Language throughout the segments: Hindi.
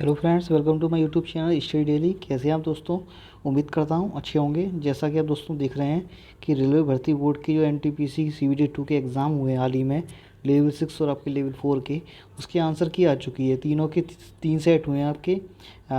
Hello friends, welcome to my YouTube channel study daily. कैसे हैं आप दोस्तों? उम्मीद करता हूं अच्छे होंगे। जैसा कि आप दोस्तों देख रहे हैं कि रेलवे भर्ती बोर्ड की जो एनटीपीसी सीबीटी 2 के एग्ज़ाम हुए हाल ही में, लेवल 6 और आपके लेवल 4 के, उसकी आंसर की आ चुकी है। तीनों के 3 सेट हुए हैं आपके।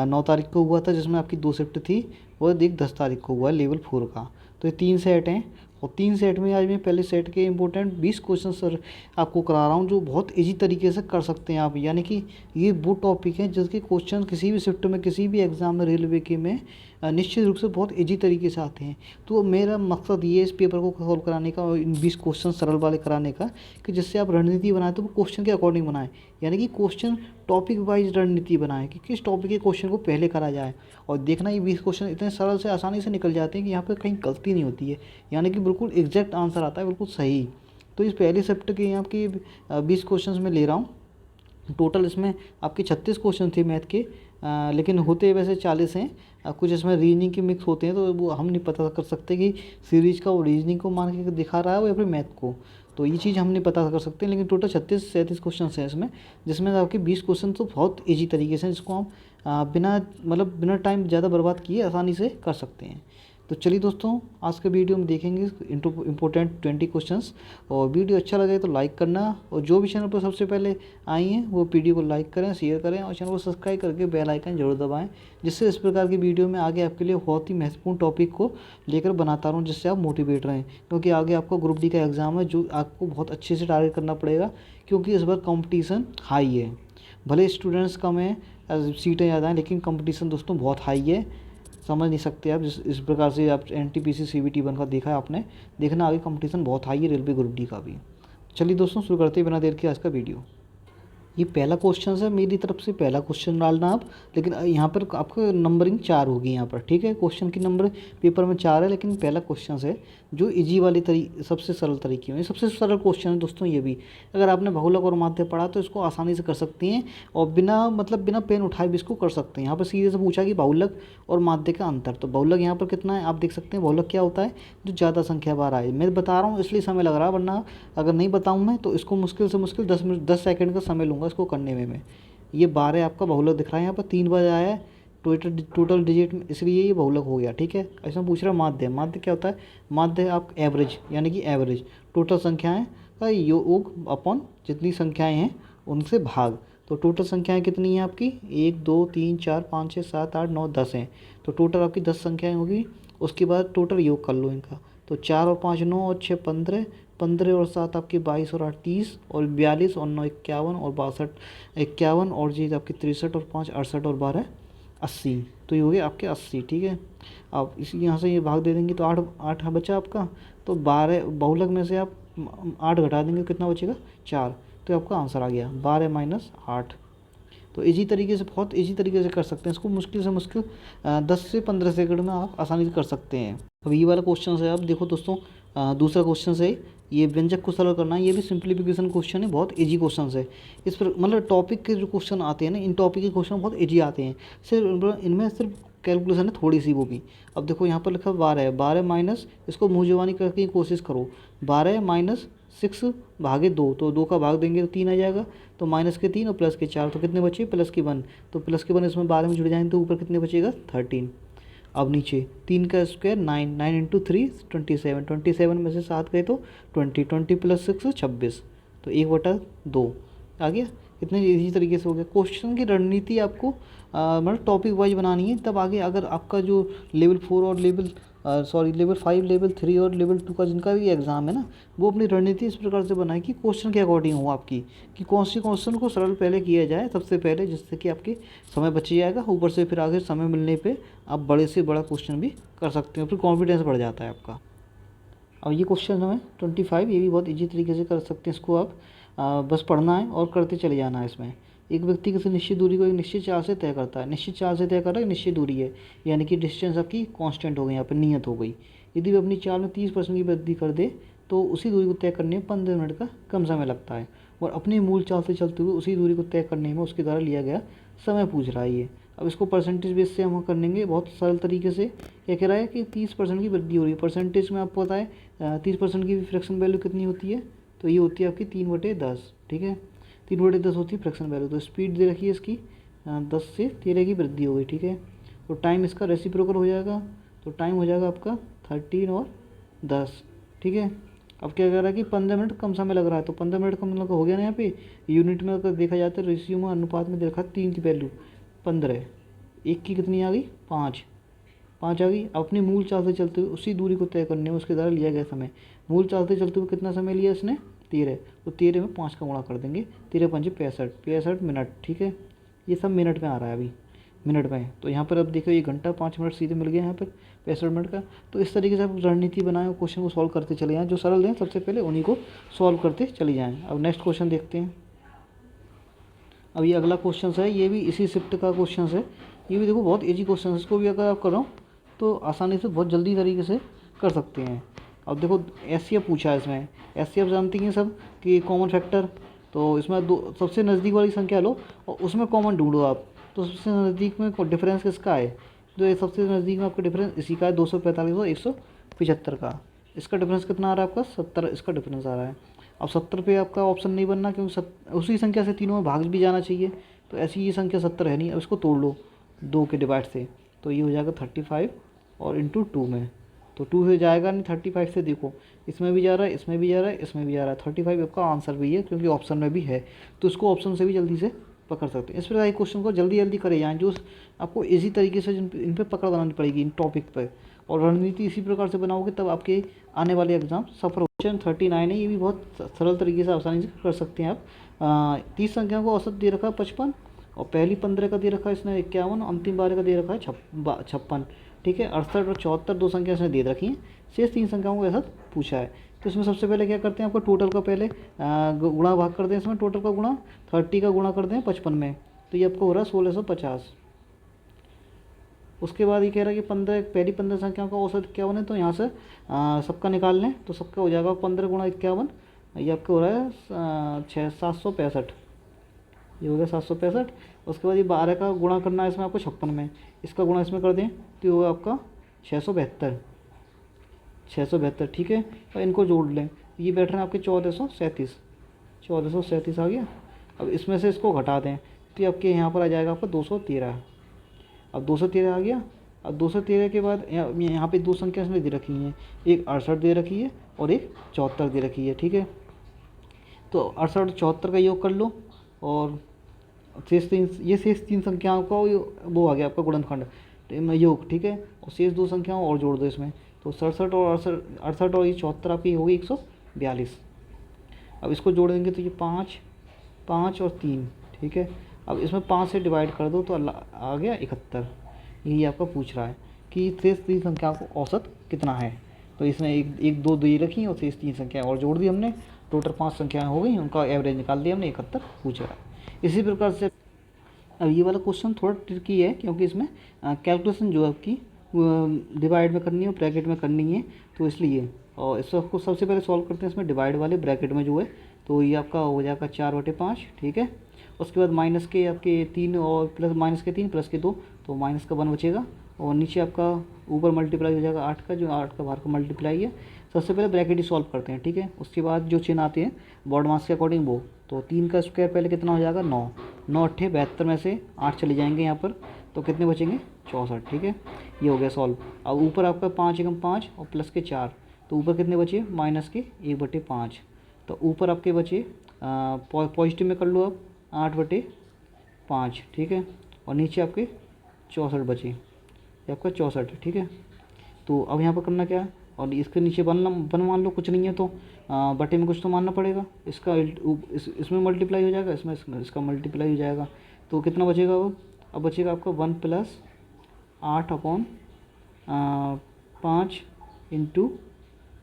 9 तारीख को हुआ था जिसमें आपकी 2 शिफ्ट थी, और 10 तारीख को हुआ लेवल 4 का। तो ये 3 सेट हैं, और 3 सेट में आज मैं पहले सेट के इंपॉर्टेंट 20 क्वेश्चन सर आपको करा रहा हूँ, जो बहुत इजी तरीके से कर सकते हैं आप। यानी कि ये वो टॉपिक है जिसके क्वेश्चन किसी भी शिफ्ट में, किसी भी एग्जाम में, रेलवे के में निश्चित रूप से बहुत इजी तरीके से आते हैं। तो मेरा मकसद ये है इस पेपर को सॉल्व कराने का और इन 20 क्वेश्चन सरल वाले कराने का, कि जिससे आप रणनीति बनाएं तो वो क्वेश्चन के अकॉर्डिंग बनाएं। यानी कि क्वेश्चन टॉपिक वाइज रणनीति बनाएं कि किस टॉपिक के क्वेश्चन को पहले करा जाए। और देखना, ये 20 क्वेश्चन इतने सरल से आसानी से निकल जाते हैं कि यहाँ पर कहीं गलती नहीं होती है। यानी कि बिल्कुल एग्जैक्ट आंसर आता है, बिल्कुल सही। तो इस पहले शिफ्ट के यहाँ की 20 क्वेश्चन में ले रहा हूँ। टोटल इसमें आपके 36 क्वेश्चन थे मैथ के, लेकिन होते वैसे 40 हैं। कुछ इसमें रीजनिंग के मिक्स होते हैं, तो वो हम नहीं पता कर सकते कि सीरीज का वो रीजनिंग को मान के दिखा रहा है या फिर मैथ को। तो ये चीज़ हम नहीं पता कर सकते। लेकिन टोटल 36-37 क्वेश्चन हैं इसमें, जिसमें आपके 20 क्वेश्चन तो बहुत ईजी तरीके से, जिसको हम बिना टाइम ज़्यादा बर्बाद किए आसानी से कर सकते हैं। तो चलिए दोस्तों, आज के वीडियो में देखेंगे इम्पोर्टेंट 20 क्वेश्चंस। और वीडियो अच्छा लगे तो लाइक करना, और जो भी चैनल पर सबसे पहले आई हैं वो वीडियो को लाइक करें, शेयर करें, और चैनल को सब्सक्राइब करके बेल आइकन जरूर दबाएं, जिससे इस प्रकार की वीडियो में आगे आपके लिए बहुत ही महत्वपूर्ण टॉपिक को लेकर बनाता रहूँ, जिससे आप मोटिवेट रहें। क्योंकि आगे आपका ग्रुप डी का एग्ज़ाम है, जो आपको बहुत अच्छे से टारगेट करना पड़ेगा, क्योंकि इस बार कॉम्पिटिशन हाई है। भले स्टूडेंट्स कम हैं, सीटें ज़्यादा हैं, लेकिन कंपटीशन दोस्तों बहुत हाई है। समझ नहीं सकते आप इस प्रकार से। आप एनटीपीसी सीबीटी 1 का देखा है आपने, देखना आगे कंपटीशन बहुत हाई है रेलवे ग्रुप डी का भी। चलिए दोस्तों, शुरू करते हैं बिना देर के आज का वीडियो। ये पहला क्वेश्चन है मेरी तरफ से, पहला क्वेश्चन डालना आप। लेकिन यहाँ पर आपका नंबरिंग 4 होगी यहाँ पर, ठीक है। क्वेश्चन की नंबर पेपर में 4 है, लेकिन पहला क्वेश्चन है जो इजी वाली सबसे सरल तरीके में, सबसे सरल क्वेश्चन है दोस्तों ये भी। अगर आपने बहुलक और माध्य पढ़ा तो इसको आसानी से कर सकती हैं, और बिना पेन उठाए भी इसको कर सकते हैं। यहाँ पर सीधे से पूछा कि बहुलक और माध्य का अंतर। तो बहुलक यहाँ पर कितना है आप देख सकते हैं। बहुलक क्या होता है? जो ज़्यादा संख्या बार आए। मैं बता रहा हूँ इसलिए समय लग रहा है, वरना अगर नहीं बताऊँ मैं तो इसको मुश्किल से मुश्किल 10 सेकंड का समय लूँगा इसको करने में मैं। ये 12 आपका बहुलक दिख रहा है, यहाँ पर 3 बार आया है टोटल डिजिट में, इसलिए ये बहुलक हो गया, ठीक है। ऐसा पूछ रहा है माध्य। माध्य क्या होता है? माध्य आप एवरेज, यानी कि एवरेज टोटल संख्याएं का योग अपॉन जितनी संख्याएं हैं उनसे भाग। तो टोटल संख्याएं कितनी हैं आपकी? 1 2 3 4 5 6 7 8 9 10 हैं। तो टोटल आपकी 10 संख्याएं होगी। उसके बाद टोटल योग कर लो इनका। तो 4 और 5 9 और 6 15, 15 और 7 आपकी 22 और 8 30, और 42 और 9 51, और 62 51, और जी आपकी 63, और 5 68, और 12 80। तो ये हो गया आपके 80, ठीक है। आप इसी यहाँ से ये भाग दे देंगे तो 8 8 बचा आपका। तो 12 बहुलक में से आप 8 घटा देंगे, कितना बचेगा? 4। तो आपका आंसर आ गया 12 माइनस 8। तो इजी तरीके से, बहुत इजी तरीके से कर सकते हैं इसको। मुश्किल से मुश्किल 10 से 15 सेकंड में आप आसानी से कर सकते हैं। अब ये वाला क्वेश्चन है, आप देखो दोस्तों, दूसरा क्वेश्चन है, ये व्यंजक को सरल करना है। ये भी सिंप्लीफिकेशन क्वेश्चन है, बहुत इजी क्वेश्चन है। इस पर मतलब टॉपिक के जो क्वेश्चन आते हैं ना, इन टॉपिक के क्वेश्चन बहुत इजी आते हैं। सिर्फ इनमें सिर्फ कैलकुलेशन है थोड़ी सी, वो भी। अब देखो यहाँ पर लिखा 12 है, 12 माइनस, इसको मुँह जुबानी करके कोशिश करो। 12 माइनस 6 भागे 2, तो 2 का भाग देंगे तो 3 आ जाएगा। तो माइनस के 3 और प्लस के 4, तो कितने बचे? प्लस के 1। तो प्लस के 1 इसमें 12 में जुड़ जाएंगे तो ऊपर कितने बचेगा? 13। अब नीचे 3 का स्क्वायर 9, 9 इंटू 3 27, 27 में से 7 गए तो 20, 20 प्लस 6 26। तो 1/2 आ गया। इतने इसी तरीके से हो गया। क्वेश्चन की रणनीति आपको मतलब टॉपिक वाइज बनानी है, तब आगे अगर आपका जो लेवल 4 और लेवल 5, लेवल 3 और लेवल 2 का जिनका भी एग्ज़ाम है ना, वो अपनी रणनीति इस प्रकार से बनाए कि क्वेश्चन के अकॉर्डिंग हो आपकी, कि कौन सी क्वेश्चन को सरल पहले किया जाए सबसे पहले, जिससे कि आपके समय बच जाएगा। ऊपर से फिर आगे समय मिलने पे आप बड़े से बड़ा क्वेश्चन भी कर सकते हो, फिर कॉन्फिडेंस बढ़ जाता है आपका। अब ये क्वेश्चन है 25, ये भी बहुत ईजी तरीके से कर सकते हैं इसको आप। बस पढ़ना है और करते चले जाना है इसमें। एक व्यक्ति किसी निश्चित दूरी को एक निश्चित चाल से तय करता है। निश्चित चाल से तय कर रहा है, निश्चित दूरी है, यानी कि डिस्टेंस आपकी कांस्टेंट हो गई, यहाँ पर नियत हो गई। यदि वह अपनी चाल में 30% की वृद्धि कर दे तो उसी दूरी को तय करने में 15 मिनट का कम समय लगता है। और अपनी मूल चाल से चलते हुए उसी दूरी को तय करने में उसके द्वारा लिया गया समय पूछ रहा है ये। अब इसको परसेंटेज बेस से हम करेंगे बहुत सरल तरीके से। क्या कह रहा है कि 30% की वृद्धि हो रही है। परसेंटेज में आपको पता है 30% की फ्रैक्शन वैल्यू कितनी होती है? तो ये होती है आपकी 3/10, ठीक है। 3/10 होती है फ्रैक्शन वैल्यू। तो स्पीड दे रखी है इसकी 10 से 13 की वृद्धि हो गई, ठीक है। तो टाइम इसका रेसिप्रोकल हो जाएगा, तो टाइम हो जाएगा आपका 13 और 10, ठीक है। अब क्या कह रहा है कि 15 मिनट कम समय लग रहा है, तो 15 मिनट कम लगा हो गया ना। यहाँ पे यूनिट में अगर देखा जाता है रेशियो में अनुपात में देखा 3 की वैल्यू 15, 1 की कितनी आ गई 5, 5 आ गई। अपनी मूल चाल से चलते हुए उसी दूरी को तय करने में उसके द्वारा लिया गया समय, मूल चाल से चलते हुए कितना समय लिया इसने 13, तो 13 में 5 का गुणा कर देंगे, 13 5 65, 65 मिनट, ठीक है। ये सब मिनट में आ रहा है अभी, मिनट में। तो यहाँ पर अब देखो 1 घंटा 5 मिनट सीधे मिल गया यहाँ पर 65 मिनट का। तो इस तरीके से आप रणनीति बनाएं और क्वेश्चन को सॉल्व करते चले जाएँ, जो सरल हैं सबसे पहले उन्हीं को सॉल्व करते चले जाएँ। अब नेक्स्ट क्वेश्चन देखते हैं। अब ये अगला क्वेश्चन है, ये भी इसी शिफ्ट का क्वेश्चन है। ये भी देखो बहुत ईजी क्वेश्चन है, इसको भी अगर आप करो तो आसानी से बहुत जल्दी तरीके से कर सकते हैं। अब देखो एचसीएफ पूछा है इसमें, एचसीएफ जानती हैं सब कि कॉमन फैक्टर, तो इसमें दो सबसे नज़दीक वाली संख्या लो और उसमें कॉमन ढूंढो आप। तो सबसे नज़दीक में डिफरेंस किसका है, तो ये सबसे नज़दीक में आपका डिफरेंस इसी का है 245 और 175 का। इसका डिफरेंस कितना आ रहा है आपका 70, इसका डिफरेंस आ रहा है। अब 70 पे आपका ऑप्शन नहीं बनना, क्योंकि उसी संख्या से तीनों में भाग भी जाना चाहिए, तो ऐसी ये संख्या 70 है नहीं। अब इसको तोड़ लो 2 के डिवाइड से, तो ये हो जाएगा 35 और इंटू 2 में, तो 2 से जाएगा नहीं, 35 से देखो इसमें भी जा रहा है, इसमें भी जा रहा है, इसमें भी जा रहा है, 35 आपका आंसर भी है क्योंकि ऑप्शन में भी है। तो इसको ऑप्शन से भी जल्दी से पकड़ सकते हैं। इस प्रकार के क्वेश्चन को जल्दी जल्दी करे जाएँ, जो आपको इजी तरीके से इन पर पकड़ बनानी पड़ेगी इन टॉपिक पर, और रणनीति इसी प्रकार से बनाओगे तब आपके आने वाले एग्जाम सफल हो। क्वेश्चन 39 है, ये भी बहुत सरल तरीके से आसानी से कर सकते हैं आप। 30 संख्या को औसत दे रखा है 55, और पहली 15 का दे रखा है इसने 51, अंतिम 12 का दे रखा है 56, ठीक है। 68 और 74 दो संख्या इसने दे रखी हैं, शेष 3 संख्याओं को ऐसा पूछा है। तो इसमें सबसे पहले क्या करते हैं, आपको टोटल का पहले गुणा भाग कर दें, इसमें टोटल का गुणा 30 का गुणा कर दें 55 में, तो ये आपको हो रहा है 1650। उसके बाद ये कह रहा है कि 15 पहली 15 संख्याओं का औसत 51 है, तो यहाँ से सबका निकाल लें, तो सबका हो जाएगा 15 गुणा 51, ये आपका हो रहा है 765, ये हो गया 765। उसके बाद ये 12 का गुणा करना है इसमें आपको 56 में, इसका गुणा इसमें कर दें तो ये होगा आपका 672, 672, ठीक है। और इनको जोड़ लें, ये बैठ रहे हैं आपके 1437, 1437 आ गया। अब इसमें से इसको घटा दें तो ये आपके यहाँ पर आ जाएगा आपका 213। अब 213 आ गया। अब 213 के बाद यहाँ पे दो संख्या इसमें दे रखी हैं, एक 68 दे रखी है और एक 74 दे रखी है, ठीक है। तो 68 और 74 का योग कर लो, और शेष तीन संख्याओं का वो आ गया आपका गुणनखंड योग, ठीक है। और शेष दो संख्याओं और जोड़ दो इसमें, तो 67 और 68 और ये 74 आपकी हो गई 142। अब इसको जोड़ देंगे तो ये 5, 5 और 3, ठीक है। अब इसमें 5 से डिवाइड कर दो तो आ गया 71। यही आपका पूछ रहा है कि शेष 3 संख्या को औसत कितना है। तो इसमें एक दो दे रखी और शेष 3 संख्याएँ और जोड़ दी हमने, टोटल 5 संख्याएँ हो गई, उनका एवरेज निकाल दिया हमने, 71 पूछ रहा है। इसी प्रकार से अब ये वाला क्वेश्चन थोड़ा ट्रिकी है, क्योंकि इसमें कैलकुलेशन जो है आपकी डिवाइड में करनी है और ब्रैकेट में करनी है, तो इसलिए। और इस सबको सबसे पहले सॉल्व करते हैं इसमें डिवाइड वाले ब्रैकेट में जो है, तो ये आपका हो जाएगा 4/5, ठीक है। उसके बाद माइनस के आपके 3 और प्लस माइनस के 3 प्लस के 2, तो माइनस का 1 बचेगा, और नीचे आपका ऊपर मल्टीप्लाई हो जाएगा 8 का, जो 8 का बाहर का मल्टीप्लाई है। सबसे पहले ब्रैकेट ही सॉल्व करते हैं, ठीक है। उसके बाद जो चिन्ह आते हैं बॉड मास के अकॉर्डिंग वो, तो 3 का स्क्वायर पहले कितना हो जाएगा 9, 9 8 72 में से 8 चले जाएंगे यहाँ पर, तो कितने बचेंगे 64, ठीक है। ये हो गया सॉल्व। अब ऊपर आपका 5 एकम 5 और प्लस के 4, तो ऊपर कितने बचे माइनस के 1/5, तो ऊपर आपके बचे पॉजिटिव में कर लो आप 8/5, ठीक है। और नीचे आपके 64 बचे, ये आपका 64 है, ठीक है। तो अब यहाँ पर करना क्या है, और इसके नीचे वन मान लो, कुछ नहीं है तो बटे में कुछ तो मानना पड़ेगा, इसका इसमें मल्टीप्लाई हो जाएगा, इसमें इसका मल्टीप्लाई हो जाएगा, तो कितना बचेगा वो, अब बचेगा आपका 1 + 8/5 इंटू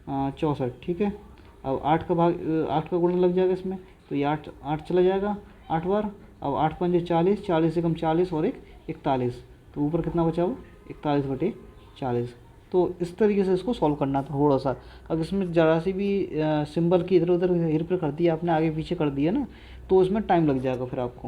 64, ठीक है। अब 8 का गुणा लग जाएगा इसमें, तो ये 8 चला जाएगा 8 बार। अब 8 × 5 = 40, 40 से कम 40 और 1 41, तो ऊपर कितना बचा वो 41/40। तो इस तरीके से इसको सॉल्व करना था थोड़ा सा। अब इसमें ज़रा सी भी सिंबल की इधर उधर हेर फेर कर दिया आपने, आगे पीछे कर दिया ना, तो इसमें टाइम लग जाएगा फिर आपको।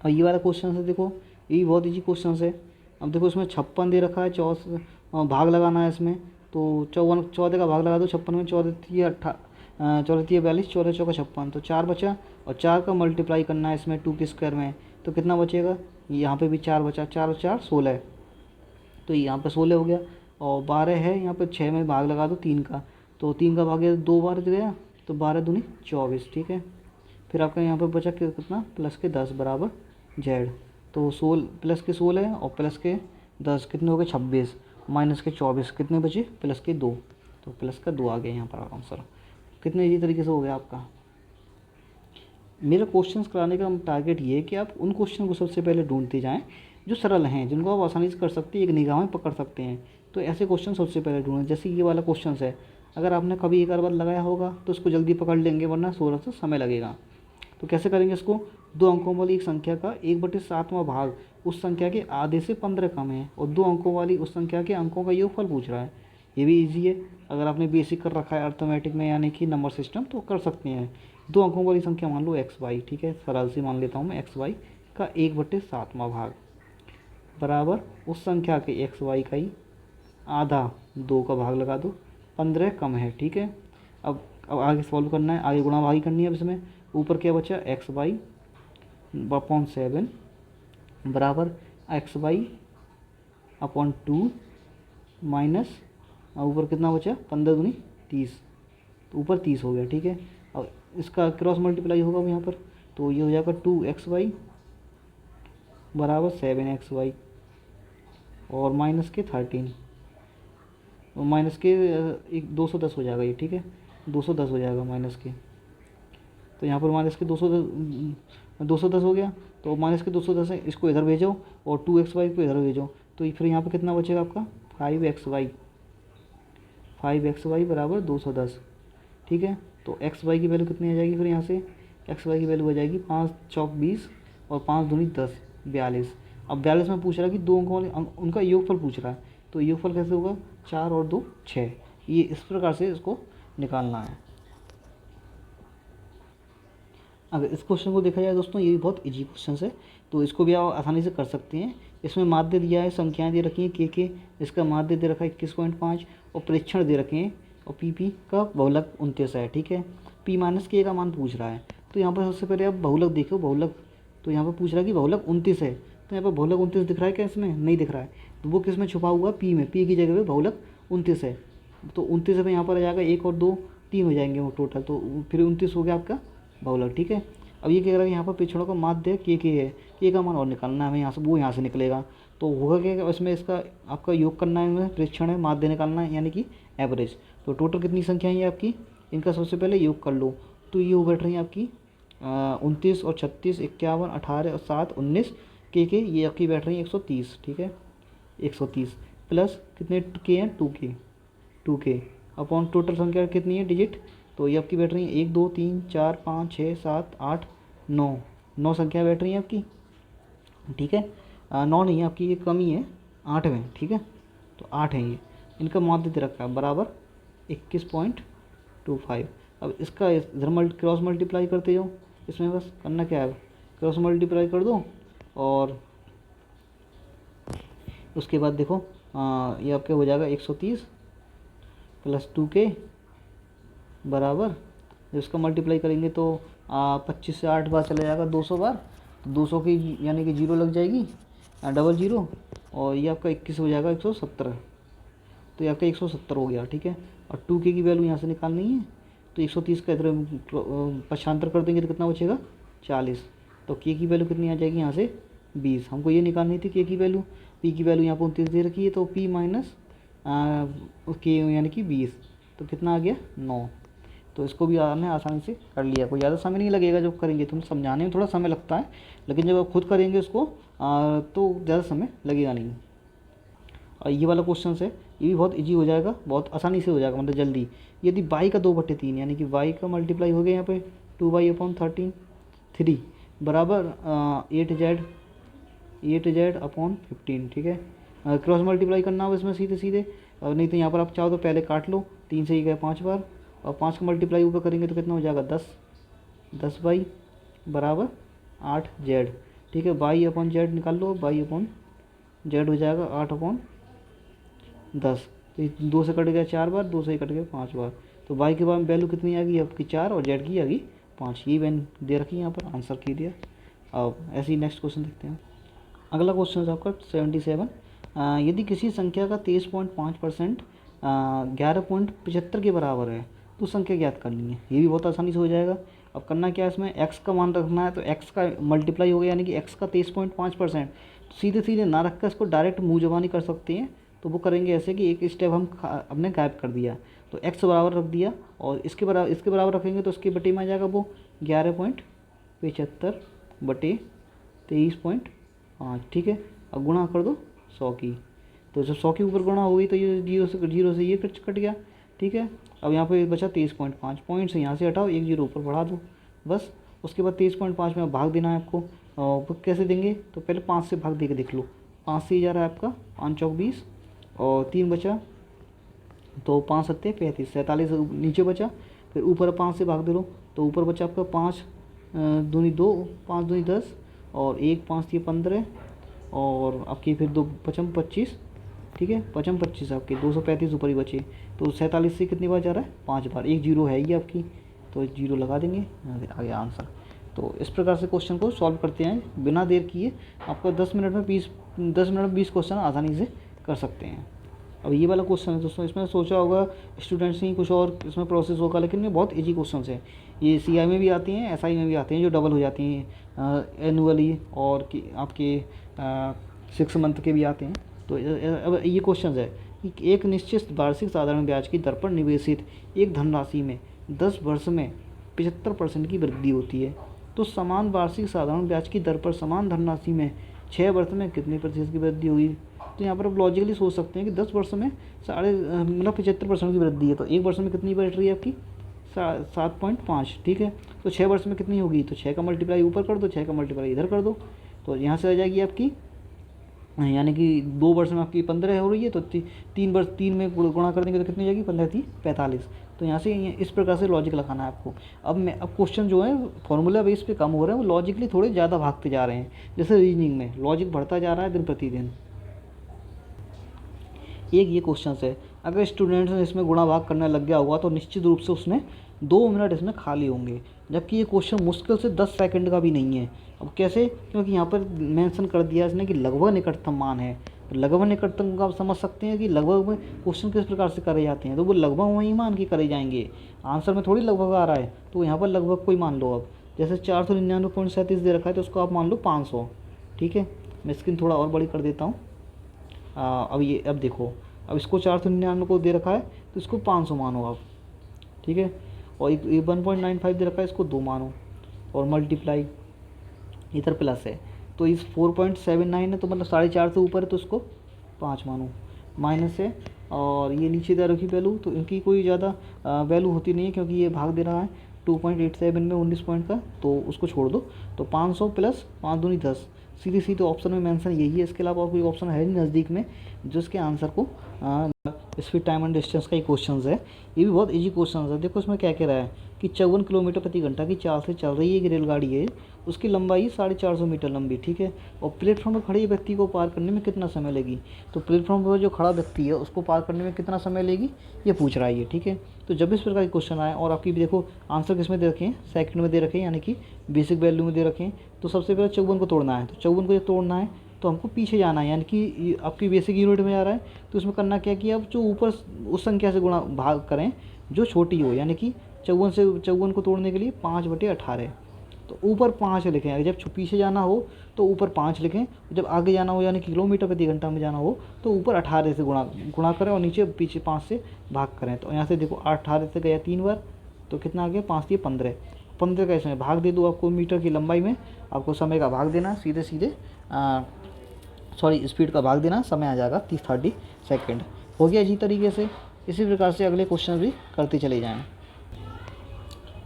अब ये वाला क्वेश्चन है, देखो ये बहुत ईजी क्वेश्चन है। अब देखो इसमें 56 दे रखा है, 14 भाग लगाना है इसमें, तो 14 का भाग लगा दो 56 में, 14 × चौदह तिया 42, चौदह चौका 56, तो 4 बचा, और 4 का मल्टीप्लाई करना है इसमें 2 के स्क्वायर में, तो कितना बचेगा, यहाँ पे भी 4 बचा, 4 4 16, तो यहाँ पे 16 हो गया, और 12 है यहाँ पे 6 में भाग लगा दो 3 का, तो 3 का भाग 2 बार गया, तो 12 दूनी 24, ठीक है। फिर आपका यहाँ पे बचा कितना, प्लस के 10 बराबर जेड, तो 16 प्लस के 16 और प्लस के 10 कितने हो गए 26, माइनस के 24 कितने बचे, प्लस के 2, तो प्लस का 2 आ गया यहाँ पर आंसर। कितने इजी तरीके से हो गया आपका। मेरा क्वेश्चंस कराने का टारगेट ये है कि आप उन क्वेश्चन को सबसे पहले ढूंढते जाएं जो सरल हैं, जिनको आप आसानी से कर सकते हैं, एक निगाह में पकड़ सकते हैं, तो ऐसे क्वेश्चन सबसे पहले ढूंढें। जैसे ये वाला क्वेश्चन है, अगर आपने कभी एक बार लगाया होगा तो उसको जल्दी पकड़ लेंगे, वरना थोड़ा सा समय लगेगा। तो कैसे करेंगे इसको, 2 अंकों वाली एक संख्या का 1/7वां भाग उस संख्या के आधे से 15 कम है, और 2 अंकों वाली उस संख्या के अंकों का योगफल पूछ रहा है। ये भी इजी है, अगर आपने बेसिक कर रखा है अर्थमेटिक में यानी कि नंबर सिस्टम, तो कर सकते हैं। 2 अंकों वाली संख्या मान लो एक्स वाई, ठीक है, सरल सी मान लेता हूँ मैं, एक्स वाई का 1/7वां भाग बराबर उस संख्या के एक्स वाई का ही आधा, 2 का भाग लगा दो, 15 कम है, ठीक है। अब आगे सॉल्व करना है, आगे गुणा भागी करनी है। अब इसमें ऊपर क्या बचा, एक्स वाई अपॉन 7 बराबर एक्स वाई अपॉन 2 माइनस ऊपर कितना बचा, 15 दूनी 30, तो ऊपर 30 हो गया, ठीक है। अब इसका क्रॉस मल्टीप्लाई होगा यहाँ पर, तो ये हो जाएगा 2xy बराबर 7xy और माइनस के 13, और माइनस के 210 हो जाएगा ये, ठीक है, 210 हो जाएगा माइनस के, तो यहाँ पर माइनस के 210 हो गया, तो माइनस के 210 है, इसको इधर भेजो और 2xy को इधर भेजो, तो फिर यहाँ पर कितना बचेगा आपका 5xy बराबर 210, ठीक है। तो xy की वैल्यू कितनी आ जाएगी, फिर यहाँ से xy की वैल्यू आ जाएगी 5 चौक 20 और 5 दूनी 10, 42। अब 42 में पूछ रहा है कि 2 अंकों वाले उनका योगफल पूछ रहा है, तो योगफल कैसे होगा, 4 और 2 6, ये इस प्रकार से इसको निकालना है। अगर इस क्वेश्चन को देखा जाए दोस्तों, ये भी बहुत इजी क्वेश्चन है, तो इसको भी आप आसानी से कर सकते हैं। इसमें माध्य दिया है, संख्याएं दे रखी हैं के, इसका माध्य दे रखा है 21.5 और प्रेक्षण दे रखे हैं, और पी का बहुलक 29 है, ठीक है। p माइनस के का मान पूछ रहा है, तो यहाँ पर सबसे पहले आप बहुलक देखो, बहुलक तो यहाँ पर पूछ रहा है कि बहुलक 29 है, तो यहाँ पर बहुलक 29 दिख रहा है क्या, इसमें नहीं दिख रहा है, तो वो किस में छुपा हुआ, p में, p की जगह पे बहुलक 29 है, तो 29 पे यहाँ पर आ जाएगा 1 और 2 3 हो जाएंगे वो टोटल, तो फिर 29 हो गया आपका बहुलक, ठीक है। अब ये कह रहा है यहाँ पर पिछड़ों का माध्य के है, के का मान और निकालना है हमें यहाँ से, वो यहाँ से निकलेगा, तो होगा क्या, इसमें इसका आपका योग करना है, प्रेक्षण है, माध्य निकालना है यानी कि एवरेज। तो टोटल कितनी संख्या है आपकी, इनका सबसे पहले योग कर लो, तो ये हो बैठ रही है आपकी 29 और 36 51 18 और 7 19 के ये आपकी बैठ रही है 130, ठीक है, 130 प्लस कितने के हैं 2 के अपॉन टोटल संख्या कितनी है डिजिट, तो ये आपकी बैठ रही है 1 2 3 4 5 6 7 8 9 संख्या बैठ रही है आपकी, ठीक है। 9 नहीं है आपकी, ये कमी है, 8 में, ठीक है, तो 8 है ये, इनका माध्य दे रखा है बराबर 21.25। अब इसका इधर क्रॉस मल्टीप्लाई करते जाओ, इसमें बस करना क्या है, क्रॉस मल्टीप्लाई कर दो, और उसके बाद देखो ये आपके हो जाएगा 130 प्लस 2k बराबर, जब इसका मल्टीप्लाई करेंगे तो 25 से 8 बार चला जाएगा 200 बार, तो 200 की यानी कि 0 लग जाएगी, डबल 0, और ये आपका 21 हो जाएगा 170, तो ये आपका 170 हो गया, ठीक है। और 2k की वैल्यू यहाँ से निकालनी है, तो 130 का इधर पक्षांतर कर देंगे तो कितना बचेगा 40, तो k की वैल्यू कितनी आ जाएगी यहाँ से 20, हमको ये निकालनी थी k की वैल्यू, p की वैल्यू यहाँ पर 29 दे रखी है, तो p माइनस k यानी कि 20, तो कितना आ गया 9। तो इसको भी आपने आसानी से कर लिया, कोई ज़्यादा समय नहीं लगेगा जब करेंगे, तुम समझाने में थोड़ा समय लगता है, लेकिन जब आप खुद करेंगे उसको तो ज़्यादा समय लगेगा नहीं। और ये वाला क्वेश्चन है, ये भी बहुत इजी हो जाएगा, बहुत आसानी से हो जाएगा, मतलब जल्दी। यदि y का 2/3 यानी कि y का मल्टीप्लाई हो गया यहाँ पे 2y/3 बराबर 8z/15, ठीक है। क्रॉस मल्टीप्लाई करना हो इसमें सीधे, और नहीं तो यहाँ पर आप चाहो तो पहले काट लो, 3 से ही गए 5 बार, और 5 का मल्टीप्लाई ऊपर करेंगे तो कितना हो जाएगा 10y बराबर 8z, ठीक है। y/z निकाल लो, y/z हो जाएगा 8/10, तो 2 से कट गया 4 बार, 2 से ही कट गया 5 बार, तो वाई के बाद वैल्यू कितनी आ गई आपकी 4 और जेड की आ गई 5। ये वैल्यू दे रखी है यहाँ पर, आंसर की दिया। अब ऐसे ही नेक्स्ट क्वेश्चन देखते हैं। अगला क्वेश्चन है आपका 77। यदि किसी संख्या का 23.5% 11.75 के बराबर है तो संख्या ज्ञात करनी है। ये भी बहुत आसानी से हो जाएगा। अब करना क्या है, इसमें x का मान रखना है, तो x का मल्टीप्लाई हो गया, यानी कि x का 23.5%। तो सीधे सीधे ना रख कर इसको डायरेक्ट मुँह ज़बानी कर सकते हैं। तो वो करेंगे ऐसे कि एक स्टेप हम हमने गायब कर दिया, तो x बराबर रख दिया और इसके बराबर रखेंगे तो इसके बटे में आ जाएगा वो 11.75 बटे 23.5। ठीक है, अब गुणा कर दो 100 की, तो जब 100 के ऊपर गुणा हो गई तो ये जीरो से ये कट गया। ठीक है, अब यहाँ पे बचा 23.5, पॉइंट से यहाँ से हटाओ, एक जीरो ऊपर बढ़ा दो बस। उसके बाद 23.5 में भाग देना है आपको। वो कैसे देंगे, तो पहले 5 से भाग दे के देख लो। 5 से ही जा रहा है आपका 5 चौक 20 और 3 बचा, तो 5 सत्ते 35, 47 नीचे बचा। फिर ऊपर 5 से भाग दे लो, तो ऊपर बचा आपका 5 दूनी 2, 5 दूनी 10 और 1 5 ये 15 और आपकी फिर 2 पचम 25। ठीक है, पचम 25 आपके 235 ऊपर ही बचे। तो 47 से कितनी बार जा रहा है, 5 बार। एक जीरो है ये आपकी, तो जीरो लगा देंगे, आ गया आंसर। तो इस प्रकार से क्वेश्चन को सॉल्व करते हैं बिना देर किए। आपको 10 मिनट में 20 क्वेश्चन आसानी से कर सकते हैं। अब ये वाला क्वेश्चन है दोस्तों, इसमें सोचा होगा स्टूडेंट्स ने कुछ और इसमें प्रोसेस होगा, लेकिन ये बहुत इजी क्वेश्चन है। ये CI में भी आती हैं, SI में भी आती हैं, जो डबल हो जाती हैं एनुअली, और आपके 6 मंथ के भी आते हैं। तो अब ये क्वेश्चन है कि एक निश्चित वार्षिक साधारण ब्याज की दर पर निवेशित एक धनराशि में 10 वर्ष में 75% की वृद्धि होती है, तो समान वार्षिक साधारण ब्याज की दर पर समान धनराशि में 6 वर्ष में कितने प्रतिशत की वृद्धि होगी। तो यहाँ पर आप लॉजिकली सोच सकते हैं कि 10 वर्ष में 75% की वृद्धि है, तो एक वर्ष में कितनी बढ़ रही है आपकी 7.5। ठीक है, तो 6 वर्ष में कितनी होगी, तो 6 का मल्टीप्लाई ऊपर कर दो, 6 का मल्टीप्लाई इधर कर दो, तो यहाँ से आ जाएगी आपकी, यानी कि 2 वर्ष में आपकी 15 हो रही है, तो 3 में गुणा कर देंगे तो कितनी हो जाएगी, 15 थी 45। तो यहाँ से इस प्रकार से लॉजिक लगाना है आपको। अब क्वेश्चन जो है फॉर्मूला बेस पे कम हो रहे हैं, वो लॉजिकली थोड़े ज़्यादा भागते जा रहे हैं। जैसे रीजनिंग में लॉजिक बढ़ता जा रहा है दिन प्रतिदिन। एक ये क्वेश्चन है, अगर स्टूडेंट्स ने इसमें गुणा भाग करने लग गया होगा तो निश्चित रूप से उसने 2 मिनट इसमें खाली होंगे, जबकि ये क्वेश्चन मुश्किल से 10 सेकंड का भी नहीं है। अब कैसे, क्योंकि यहाँ पर मेंशन कर दिया इसने कि लगभग निकटतम मान है। तो लगभग निकटतम का आप समझ सकते हैं कि लगभग में क्वेश्चन किस प्रकार से करे जाते हैं, तो वो लगभग वही मान के करे जाएंगे। आंसर में थोड़ी लगभग आ रहा है, तो यहाँ पर लगभग कोई मान लो। अब जैसे 499.37 दे रखा है, तो उसको आप मान लो 500। ठीक है, मैं स्क्रीन थोड़ा और बड़ी कर देता हूँ। अब देखो, अब इसको 499 को दे रखा है, तो इसको 500 मानो आप। ठीक है, और 1.95 दे रखा है, इसको 2 मानो, और मल्टीप्लाई इधर प्लस है, तो इस 4.79 है, तो मतलब 4.5 से ऊपर है, तो इसको 5 मानो। माइनस है, और ये नीचे दे रखी वैल्यू, तो इनकी कोई ज़्यादा वैल्यू होती नहीं है, क्योंकि ये भाग दे रहा है 2.87 में 19 पॉइंट का, तो उसको छोड़ दो। तो 500 प्लस 5 दूनी 10, सीधी सीधी ऑप्शन में मेंशन यही है। इसके अलावा और कोई ऑप्शन है नहीं नज़दीक में जो इसके आंसर को स्पीड टाइम एंड डिस्टेंस का ही क्वेश्चन है। ये भी बहुत इजी क्वेश्चन है। देखो इसमें क्या कह रहा है कि 54 किलोमीटर प्रति घंटा की चाल से चल रही है एक रेलगाड़ी है, उसकी लंबाई 450 मीटर लंबी। ठीक है, और प्लेटफॉर्म पर खड़े व्यक्ति को पार करने में कितना समय लेगी। तो प्लेटफॉर्म पर जो खड़ा व्यक्ति है उसको पार करने में कितना समय लेगी, ये पूछ रहा है ये। ठीक है, तो जब इस प्रकार के क्वेश्चन आए और आपकी भी देखो आंसर किस में दे रखे हैं, सेकंड में दे रखे हैं, यानी कि बेसिक वैल्यू में दे रखे हैं। तो सबसे पहले 54 को तोड़ना है, तो 54 को जब तोड़ना है तो हमको पीछे जाना है, यानी कि आपकी बेसिक यूनिट में जा रहा है। तो उसमें करना क्या कि अब जो ऊपर उस संख्या से गुणा भाग करें जो छोटी हो, यानी कि 54 को तोड़ने के लिए 5/18। तो ऊपर 5 लिखें, जब पीछे जाना हो तो ऊपर 5 लिखें, जब आगे जाना हो यानी कि किलोमीटर प्रति घंटा में जाना हो तो ऊपर 18 से गुणा करें और नीचे पीछे 5 से भाग करें। तो यहाँ से देखो 18 से गया 3 बार, तो कितना आ गया 5 से 15। 15 का इसमें भाग दे दो, आपको मीटर की लंबाई में आपको समय का भाग देना, सीधे सीधे स्पीड का भाग देना, समय आ जाएगा 30 सेकेंड। हो गया इसी तरीके से। इसी प्रकार से अगले क्वेश्चन भी करते चले जाएँ।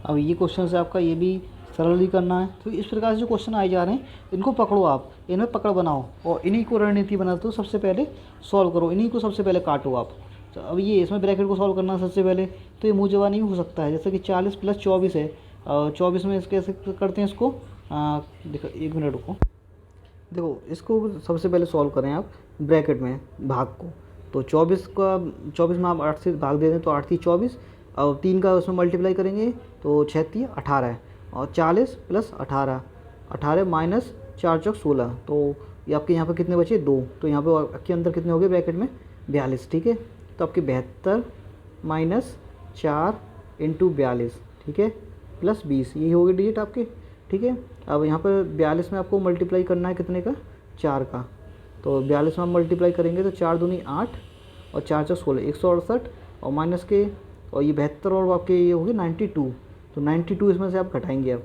अब ये क्वेश्चन से आपका ये भी सरल ही करना है। तो इस प्रकार से जो क्वेश्चन आए जा रहे हैं इनको पकड़ो, आप इनमें पकड़ बनाओ और इन्हीं को रणनीति बना दो। सबसे पहले सॉल्व करो, इन्हीं को सबसे पहले काटो आप। तो अब ये इसमें ब्रैकेट को सॉल्व करना सबसे पहले, तो ये मुँह जवाब नहीं हो सकता है। जैसे कि 40 + 24 है, 24 में कैसे करते हैं इसको, देखो 1 मिनट रुको। देखो इसको सबसे पहले सॉल्व करें आप ब्रैकेट में भाग को। तो 24 में आप 8 से भाग दे दें तो 8 × 24, अब 3 का उसमें मल्टीप्लाई करेंगे तो 6 3 18 है, और 40 प्लस 18, 18 माइनस 4 चौक 16, तो ये आपके यहाँ पर कितने बचे 2, तो यहाँ पे आपके अंदर कितने हो गए ब्रैकेट में 42, ठीक है। तो आपके 72 माइनस 4 इंटू 42, ठीक है, प्लस 20, यही हो गए डिजिट आपके, ठीक है। अब यहाँ पर 42 में आपको मल्टीप्लाई करना है कितने का 4 का, तो 42 में हम मल्टीप्लाई करेंगे तो 4 दूनी 8 और 4 चौक 16, 168, और माइनस के, और ये 72 और आपके ये हो गए 92, तो 92 इसमें से आप घटाएंगे अब,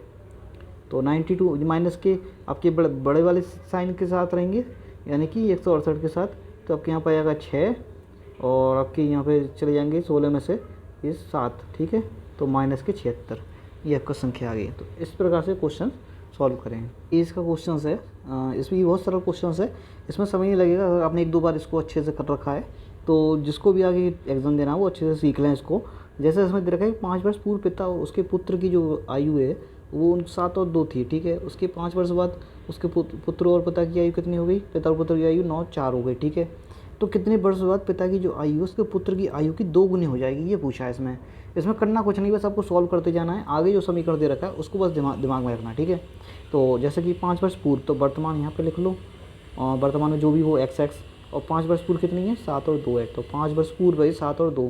तो 92 माइनस के आपके बड़े वाले साइन के साथ रहेंगे, यानी कि 168 के साथ, तो आपके यहाँ पर आएगा 6, और आपके यहाँ पे चले जाएंगे 16 में से ये 7, ठीक है, तो माइनस के 76, ये आपका संख्या आ गई। तो इस प्रकार से क्वेश्चन सॉल्व करें। ये इसका क्वेश्चन है, इसमें बहुत सरल क्वेश्चन है, इसमें समय नहीं लगेगा अगर आपने 1-2 बार इसको अच्छे से कर रखा है, तो जिसको भी आगे एग्जाम देना है वो अच्छे से सीख लें इसको। जैसे इसमें दे रखा है 5 वर्ष पूर्व पिता उसके पुत्र की जो आयु है वो 7 और 2 थी, ठीक है। उसके 5 वर्ष बाद उसके पुत्र और पिता की आयु कितनी हो गई, पिता और पुत्र की आयु 9 4 हो गई, ठीक है। तो कितने वर्ष बाद पिता की जो आयु उसके पुत्र की आयु की 2 गुनी हो जाएगी, ये पूछा है इसमें। इसमें करना कुछ नहीं, बस आपको सॉल्व करते जाना है, आगे जो समीकरण दे रखा है उसको बस दिमाग में रखना, ठीक है। तो जैसे कि 5 वर्ष पूर्व, तो वर्तमान यहाँ पे लिख लो, और वर्तमान में जो भी हो x, और 5 वर्ष पूर्व कितनी है 7 और 2 है, तो 5 वर्ष पूर्व भाई 7 और 2,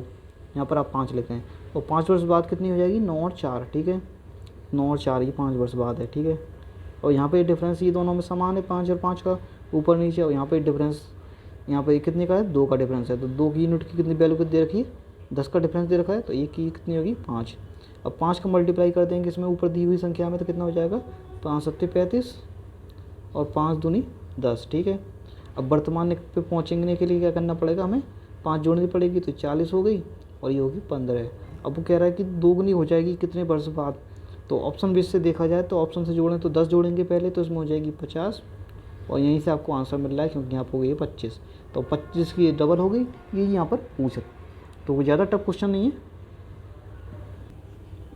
यहाँ पर आप 5 लेते हैं, और 5 वर्ष बाद कितनी हो जाएगी 9 और 4, ठीक है, 9 और 4 ये 5 वर्ष बाद है, ठीक है। और यहाँ पे डिफरेंस ये दोनों में समान है 5 और 5 का ऊपर नीचे, और यहाँ पे डिफरेंस यहाँ पे कितने का है 2 का डिफरेंस है, तो 2 की यूनिट की कितनी वैल्यू कितनी दे रखी है 10 का डिफरेंस दे रखा है, तो एक की कितनी होगी 5। अब 5 का मल्टीप्लाई कर देंगे इसमें ऊपर दी हुई संख्या में, तो कितना हो जाएगा 5 7 35 और 5 दूनी 10, ठीक है। अब वर्तमान पे पहुँचने के लिए क्या करना पड़ेगा, हमें 5 जोड़नी पड़ेगी, तो 40 हो गई, और ये होगी 15। अब वो कह रहा है कि 2 गुनी हो जाएगी कितने वर्ष बाद, तो ऑप्शन बेस से देखा जाए तो ऑप्शन से जोड़ें तो 10 जोड़ेंगे पहले, तो इसमें हो जाएगी 50, और यहीं से आपको आंसर मिल रहा है क्योंकि यहाँ पर हो गई 25, तो 25 की डबल हो गई, ये यहाँ पर पूछ रहे, तो वो ज़्यादा टफ क्वेश्चन नहीं है।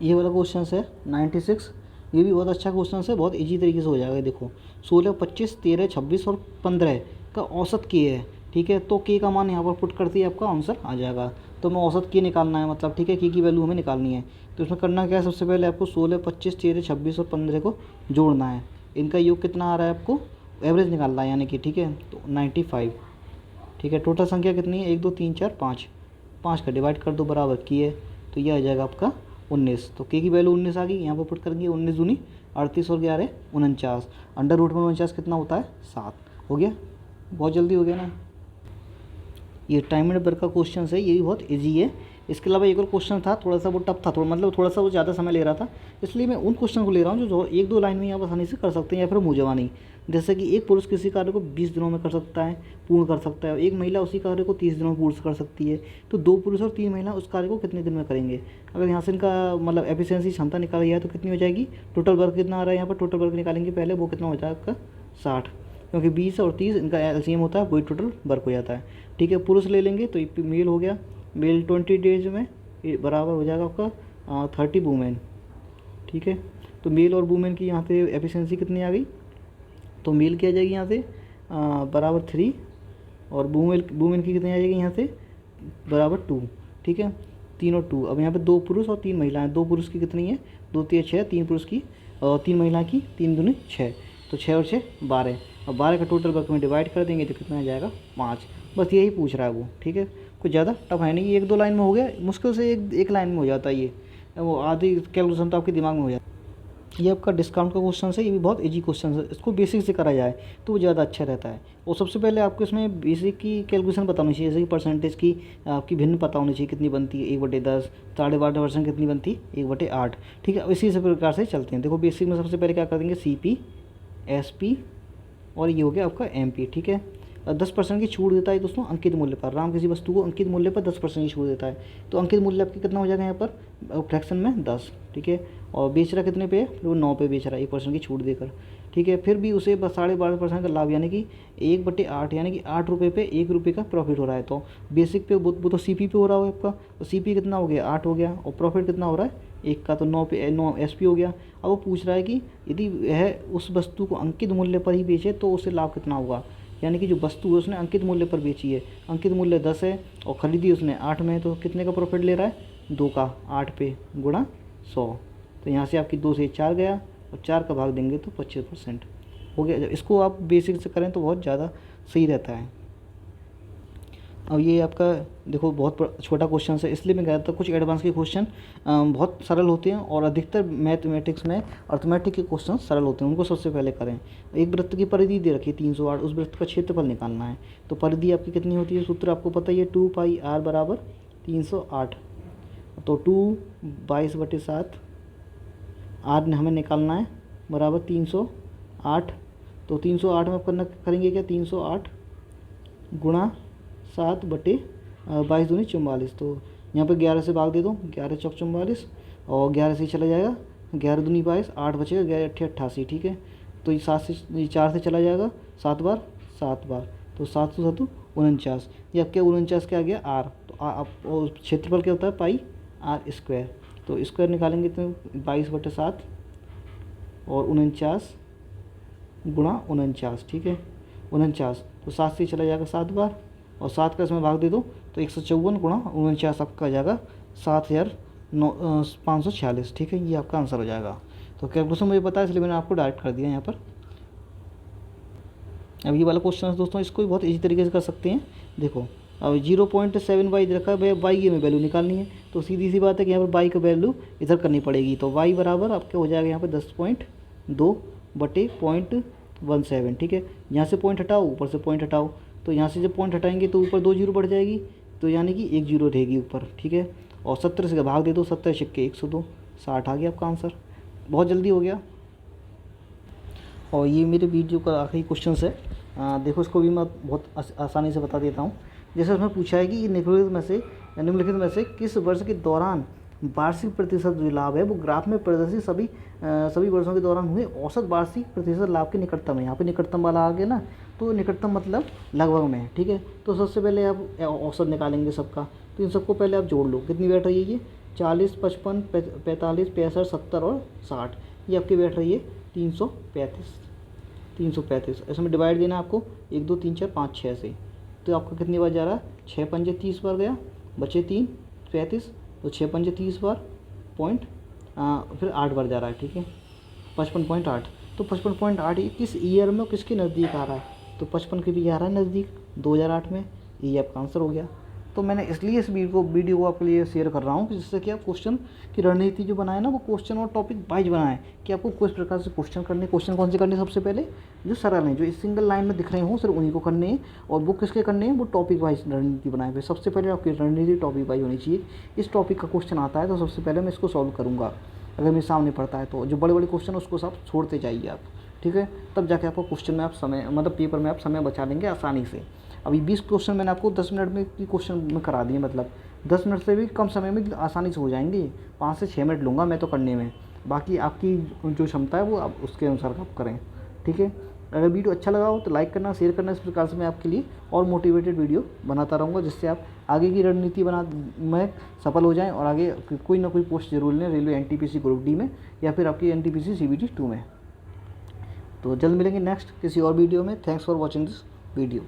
ये वाला क्वेश्चन है 96, ये भी बहुत अच्छा क्वेश्चन है, बहुत इजी तरीके से हो जाएगा। देखो 16 25 13 26 और 15 का औसत के है, ठीक है, तो के का मान यहाँ पर पुट करते ही आपका आंसर आ जाएगा। तो मैं औसत के निकालना है मतलब, ठीक है, की वैल्यू हमें निकालनी है, तो इसमें करना क्या है, सबसे पहले आपको 16 25 13 26 और 15 को जोड़ना है, इनका योग कितना आ रहा है आपको एवरेज निकालना है, यानी कि ठीक है, तो 95, ठीक है। टोटल संख्या कितनी है 1 2 3 4 5, 5 का डिवाइड कर दो बराबर की है, तो ये आ जाएगा आपका 19, तो के की वैल्यू 19 आ गई, यहाँ पर पुट करेंगे 19 दूनी 38 और 11 49, अंडर रूट में 49 कितना होता है 7, हो गया, बहुत जल्दी हो गया ना। ये टाइम एंड वर्क का क्वेश्चन है, ये भी बहुत इजी है। इसके अलावा एक और क्वेश्चन था, थोड़ा सा वो टफ था, थोड़ा सा वो ज़्यादा समय ले रहा था, इसलिए मैं उन क्वेश्चन को ले रहा हूँ जो 1-2 लाइन में आप आसानी से कर सकते हैं, या फिर मुँहजबानी। जैसे कि एक पुरुष किसी कार्य को 20 दिनों में कर सकता है, पूर्ण कर सकता है, एक महिला उसी कार्य को 30 दिनों में पूर्ण कर सकती है, तो 2 पुरुष और 3 महिला उस कार्य को कितने दिन में करेंगे। अगर यहाँ से इनका मतलब एफिशिएंसी क्षमता निकाली जाए तो कितनी हो जाएगी, टोटल वर्क कितना आ रहा है, यहाँ पर टोटल वर्क निकालेंगे पहले, वो कितना हो जाएगा आपका 60, क्योंकि 20 और 30 इनका एलसीएम होता है, वही टोटल वर्क हो जाता है, ठीक है। पुरुष ले लेंगे तो मेल हो गया, मेल 20 डेज में बराबर हो जाएगा आपका 30 वुमेन, ठीक है। तो मेल और वुमेन की यहाँ पे एफिशिएंसी कितनी आ गई, तो मेल की आ जाएगी यहाँ से बराबर 3, और वुमेन की कितनी आ जाएगी यहाँ से बराबर 2, ठीक है, 3 और 2। अब यहाँ पे 2 पुरुष और 3 महिलाएं, 2 पुरुष की कितनी है 2 3 6, 3 पुरुष की और 3 महिला की 3 दूनी 6, तो 6 और 6 12, और 12 का टोटल वर्क में डिवाइड कर देंगे तो कितना आ जाएगा 5, बस यही पूछ रहा है वो, ठीक है। कुछ ज़्यादा टफ है नहीं, 1-2 लाइन में हो गया, मुश्किल से एक लाइन में हो जाता है ये, वो आधी कैलकुलेशन तो आपके दिमाग में हो जाता है। ये आपका डिस्काउंट का क्वेश्चन है, ये भी बहुत इजी क्वेश्चन है, इसको बेसिक से करा जाए तो वो ज़्यादा अच्छा रहता है। और सबसे पहले आपको इसमें बेसिक की कैलकुलेशन पता होनी चाहिए, जैसे कि परसेंटेज की आपकी भिन्न पता होनी चाहिए, कितनी बनती है 1/10, 12.5% कितनी बनती है 1/8, ठीक है। इसी से प्रकार से चलते हैं। देखो बेसिक में सबसे पहले क्या कर देंगे CP SP और ये हो गया आपका MP, ठीक है। 10% की छूट देता है दोस्तों अंकित मूल्य पर, राम किसी वस्तु को अंकित मूल्य पर 10% की छूट देता है, तो अंकित मूल्य आपकी कितना हो जाएगा यहाँ पर फ्रैक्शन में 10, ठीक है। और बेच रहा कितने पे है, वो 9 पे बेच रहा है 1% की छूट देकर, ठीक है। फिर भी उसे 12.5% का लाभ, यानी कि 1/8 यानी कि 8 रुपये पे 1 रुपये का प्रॉफिट हो रहा है। तो बेसिक पे वो तो CP पे हो रहा है आपका, तो CP कितना हो गया 8 हो गया, और प्रॉफिट कितना हो रहा है 1 का, तो 9 SP हो गया। अब वो पूछ रहा है कि यदि वह उस वस्तु को अंकित मूल्य पर ही बेचे तो उसे लाभ कितना होगा, यानी कि जो वस्तु है उसने अंकित मूल्य पर बेची है, अंकित मूल्य 10 है और ख़रीदी उसने 8 में, तो कितने का प्रॉफिट ले रहा है 2 का 8 पे गुणा 100, तो यहाँ से आपकी 2 से 4 गया और 4 का भाग देंगे तो 25% हो गया। जब इसको आप बेसिक से करें तो बहुत ज़्यादा सही रहता है। अब ये आपका देखो बहुत छोटा क्वेश्चन है, इसलिए मैं कह रहा था कुछ एडवांस के क्वेश्चन बहुत सरल होते हैं और अधिकतर मैथमेटिक्स में अर्थमेटिक के क्वेश्चन सरल होते हैं, उनको सबसे पहले करें। एक वृत्त की परिधि दे रखी है 308, उस वृत्त का क्षेत्रफल निकालना है। तो परिधि आपकी कितनी होती है, सूत्र आपको पता ही है, 2 पाई r बराबर 308। तो 2 22/7 r हमें निकालना है बराबर 308। तो 308 में करना करेंगे क्या, 308 गुणा 7/22 दूनी 44। तो यहाँ पे 11 से भाग दे दो, 11 चौक 44 और 11 से चला जाएगा, 11 दूनी 22, 8 बचेगा, 11 अट्ठे 88, ठीक है। तो ये 4 से चला जाएगा, 7 बार 7 बार, तो 7 7 49। ये अब क्या 49 क्या आ गया आर। तो क्षेत्रफल क्या होता है पाई आर स्क्वायर। तो स्क्वायर निकालेंगे तो 22/7 और 49 गुणा 49, ठीक है 49। तो 7 से चला जाएगा 7 बार और 7 का इसमें भाग दे दो तो 154 गुणा 49 आपका आ जाएगा 7546, ठीक है। ये आपका आंसर हो जाएगा। तो कैलकुलेशन मुझे पता है इसलिए मैंने आपको डायरेक्ट कर दिया यहाँ पर। अब ये वाला क्वेश्चन है दोस्तों, इसको भी बहुत ईजी तरीके से कर सकते हैं। देखो अब 0.7 रखा है भैया, वाई की हमें वैल्यू निकालनी है, तो सीधी सी बात है कि यहाँ पर वाई का वैल्यू इधर करनी पड़ेगी। तो वाई बराबर आपके हो जाएगा यहाँ पर 10.2/0.17, ठीक है। यहाँ से पॉइंट हटाओ, ऊपर से पॉइंट हटाओ, तो यहाँ से जब पॉइंट हटाएंगे तो ऊपर 2 जीरो बढ़ जाएगी, तो यानी कि 1 जीरो रहेगी ऊपर, ठीक है। और 70 से भाग दे दो, 70 छिक्के 102, 60 आ गया आपका आंसर। बहुत जल्दी हो गया। और ये मेरे वीडियो का आखिरी क्वेश्चन है, देखो इसको भी मैं बहुत आसानी से बता देता हूँ। जैसे उसमें पूछा है कि निम्नलिखित में से किस वर्ष के दौरान वार्षिक प्रतिशत जो लाभ है वो ग्राफ में प्रदर्शित सभी वर्षों के दौरान हुए औसत वार्षिक प्रतिशत लाभ के निकटतम है। यहाँ पे निकटतम वाला आ गया ना, तो निकटतम मतलब लगभग में, ठीक है। तो सबसे पहले आप औसत निकालेंगे सबका, तो इन सबको पहले आप जोड़ लो, कितनी बैठ रही है ये 40, 55, 45, 65, 70 और 60, ये आपकी बैठ रही है 335। इसमें डिवाइड देना आपको 1 2 3 4 5 6 से, तो आपका कितनी बार जा रहा है 6 पंजे 30 बार गया, बचे 3 35, तो 6 पंजे 30 बार फिर 8 बार जा रहा है, ठीक है 55.8। तो 55.8 ये किस ईयर में किसके नज़दीक आ रहा है, तो 55 के भी आ रहा है नज़दीक 2008 में, ये आपका आंसर हो गया। तो मैंने इसलिए इस वीडियो को आपके लिए शेयर कर रहा हूँ कि जिससे कि आप क्वेश्चन की रणनीति जो बनाए ना वो क्वेश्चन और टॉपिक वाइज बनाएं, कि आपको किस प्रकार से क्वेश्चन करने, क्वेश्चन कौन से करने सबसे पहले जो सरल हैं, जो इस सिंगल लाइन में दिख रहे हों सिर्फ उन्हीं को करने हैं, और वो किसके करने हैं वो टॉपिक वाइज रणनीति बनाए हुए। सबसे पहले आपकी रणनीति टॉपिक वाइज होनी चाहिए। इस टॉपिक का क्वेश्चन आता है तो सबसे पहले मैं इसको सॉल्व करूँगा, अगर मेरे सामने पड़ता है तो जो बड़े बड़े क्वेश्चन उसको सब छोड़ते जाइए आप, ठीक है। तब जाके आपको क्वेश्चन में आप समय मतलब पेपर में आप समय बचा लेंगे आसानी से। अभी 20 क्वेश्चन मैंने आपको 10 मिनट में की क्वेश्चन में करा दिए, मतलब 10 मिनट से भी कम समय में आसानी से हो जाएंगे। 5 से 6 मिनट लूँगा मैं तो करने में, बाकी आपकी जो क्षमता है वो आप उसके अनुसार आप करें, ठीक है। अगर वीडियो अच्छा लगा हो तो लाइक करना, शेयर करना। इस प्रकार से मैं आपके लिए और मोटिवेटेड वीडियो बनाता रहूँगा, जिससे आप आगे की रणनीति में सफल हो जाएं और आगे कोई ना कोई पोस्ट जरूर लें, रेलवे NTPC ग्रुप डी में या फिर आपकी NTPC CBT 2 में। तो जल्द मिलेंगे नेक्स्ट किसी और वीडियो में। Thanks for watching this video.